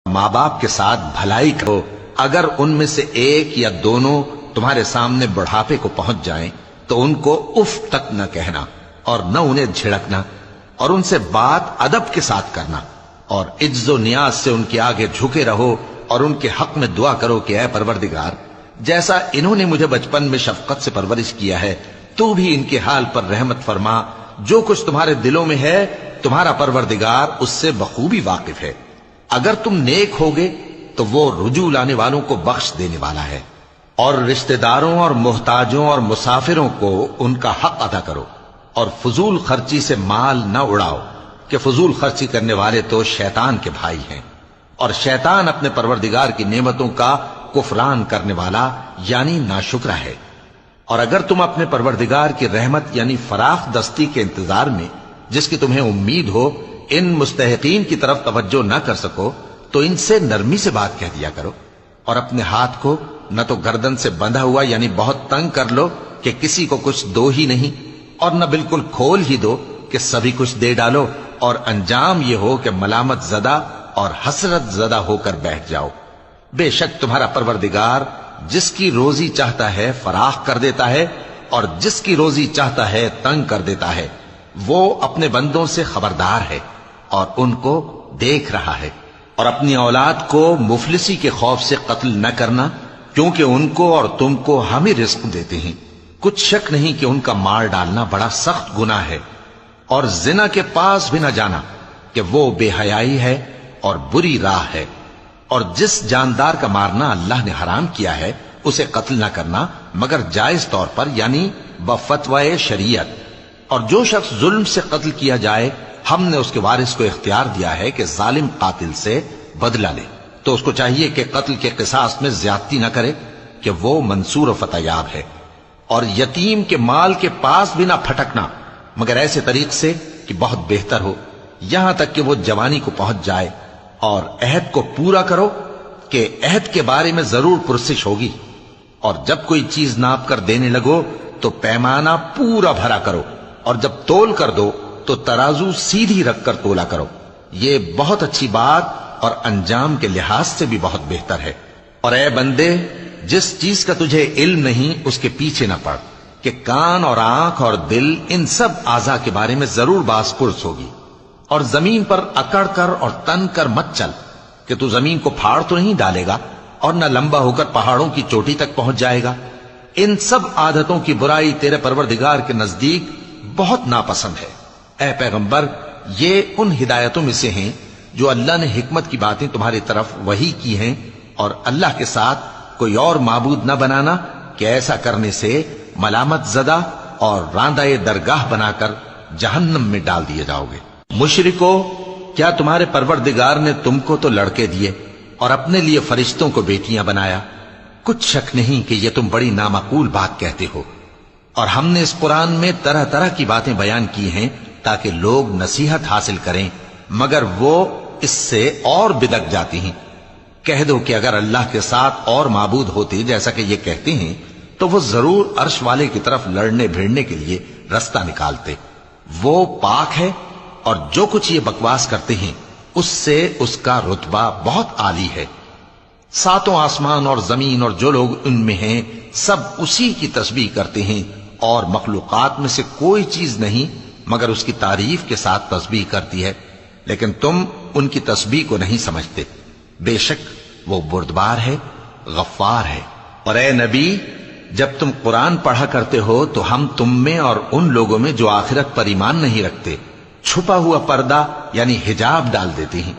ماں باپ کے ساتھ بھلائی کرو۔ اگر ان میں سے ایک یا دونوں تمہارے سامنے بڑھاپے کو پہنچ جائیں تو ان کو اف تک نہ کہنا اور نہ انہیں جھڑکنا، اور ان سے بات ادب کے ساتھ کرنا، اور عجز و نیاز سے ان کے آگے جھکے رہو اور ان کے حق میں دعا کرو کہ اے پروردگار، جیسا انہوں نے مجھے بچپن میں شفقت سے پرورش کیا ہے تو بھی ان کے حال پر رحمت فرما۔ جو کچھ تمہارے دلوں میں ہے تمہارا پروردگار اس سے بخوبی واقف ہے۔ اگر تم نیک ہوگے تو وہ رجوع لانے والوں کو بخش دینے والا ہے۔ اور رشتہ داروں اور محتاجوں اور مسافروں کو ان کا حق ادا کرو، اور فضول خرچی سے مال نہ اڑاؤ کہ فضول خرچی کرنے والے تو شیطان کے بھائی ہیں، اور شیطان اپنے پروردگار کی نعمتوں کا کفران کرنے والا یعنی ناشکرا ہے۔ اور اگر تم اپنے پروردگار کی رحمت یعنی فراخ دستی کے انتظار میں جس کی تمہیں امید ہو ان مستحقین کی طرف توجہ نہ کر سکو تو ان سے نرمی سے بات کہہ دیا کرو، اور اپنے ہاتھ کو نہ تو گردن سے بندھا ہوا یعنی بہت تنگ کر لو کہ کسی کو کچھ دو ہی نہیں، اور نہ بالکل کھول ہی دو کہ سبھی کچھ دے ڈالو، اور انجام یہ ہو کہ ملامت زدہ اور حسرت زدہ ہو کر بیٹھ جاؤ۔ بے شک تمہارا پروردگار جس کی روزی چاہتا ہے فراخ کر دیتا ہے، اور جس کی روزی چاہتا ہے تنگ کر دیتا ہے۔ وہ اپنے بندوں سے خبردار ہے اور ان کو دیکھ رہا ہے۔ اور اپنی اولاد کو مفلسی کے خوف سے قتل نہ کرنا، کیونکہ ان کو اور تم کو ہم ہی رزق دیتے ہیں۔ کچھ شک نہیں کہ ان کا مار ڈالنا بڑا سخت گناہ ہے۔ اور زنا کے پاس بھی نہ جانا کہ وہ بے حیائی ہے اور بری راہ ہے۔ اور جس جاندار کا مارنا اللہ نے حرام کیا ہے اسے قتل نہ کرنا مگر جائز طور پر یعنی بفتوائے شریعت۔ اور جو شخص ظلم سے قتل کیا جائے ہم نے اس کے وارث کو اختیار دیا ہے کہ ظالم قاتل سے بدلہ لے، تو اس کو چاہیے کہ قتل کے قصاص میں زیادتی نہ کرے کہ وہ منصور و فتح یاب ہے۔ اور یتیم کے مال کے پاس بھی نہ پھٹکنا مگر ایسے طریق سے کہ بہت بہتر ہو، یہاں تک کہ وہ جوانی کو پہنچ جائے۔ اور عہد کو پورا کرو کہ عہد کے بارے میں ضرور پرسش ہوگی۔ اور جب کوئی چیز ناپ کر دینے لگو تو پیمانہ پورا بھرا کرو، اور جب تول کر دو تو ترازو سیدھی رکھ کر تولا کرو۔ یہ بہت اچھی بات اور انجام کے لحاظ سے بھی بہت بہتر ہے۔ اور اے بندے، جس چیز کا تجھے علم نہیں اس کے پیچھے نہ پڑ کہ کان اور آنکھ اور دل ان سب اعضاء کے بارے میں ضرور باز پرس ہوگی۔ اور زمین پر اکڑ کر اور تن کر مت چل کہ تو زمین کو پھاڑ تو نہیں ڈالے گا اور نہ لمبا ہو کر پہاڑوں کی چوٹی تک پہنچ جائے گا۔ ان سب عادتوں کی برائی تیرے پروردگار کے نزدیک بہت ناپسند ہے۔ اے پیغمبر، یہ ان ہدایتوں میں سے ہیں جو اللہ نے حکمت کی باتیں تمہاری طرف وحی کی ہیں، اور اللہ کے ساتھ کوئی اور معبود نہ بنانا کہ ایسا کرنے سے ملامت زدہ اور راندہ درگاہ بنا کر جہنم میں ڈال دیے جاؤ گے۔ مشرکو، کیا تمہارے پروردگار نے تم کو تو لڑکے دیے اور اپنے لیے فرشتوں کو بیٹیاں بنایا؟ کچھ شک نہیں کہ یہ تم بڑی نامعقول بات کہتے ہو۔ اور ہم نے اس قرآن میں طرح طرح کی باتیں بیان کی ہیں تاکہ لوگ نصیحت حاصل کریں، مگر وہ اس سے اور بدک جاتی ہیں۔ کہہ دو کہ اگر اللہ کے ساتھ اور معبود ہوتے جیسا کہ یہ کہتے ہیں تو وہ ضرور عرش والے کی طرف لڑنے بھیڑنے کے لیے رستہ نکالتے۔ وہ پاک ہے اور جو کچھ یہ بکواس کرتے ہیں اس سے اس کا رتبہ بہت عالی ہے۔ ساتوں آسمان اور زمین اور جو لوگ ان میں ہیں سب اسی کی تسبیح کرتے ہیں، اور مخلوقات میں سے کوئی چیز نہیں مگر اس کی تعریف کے ساتھ تسبیح کرتی ہے، لیکن تم ان کی تسبیح کو نہیں سمجھتے۔ بے شک وہ بردبار ہے، غفار ہے۔ اور اے نبی، جب تم قرآن پڑھا کرتے ہو تو ہم تم میں اور ان لوگوں میں جو آخرت پر ایمان نہیں رکھتے چھپا ہوا پردہ یعنی حجاب ڈال دیتے ہیں،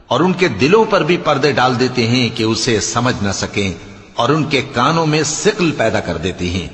اور ان کے دلوں پر بھی پردے ڈال دیتے ہیں کہ اسے سمجھ نہ سکیں، اور ان کے کانوں میں ثقل پیدا کر دیتے ہیں۔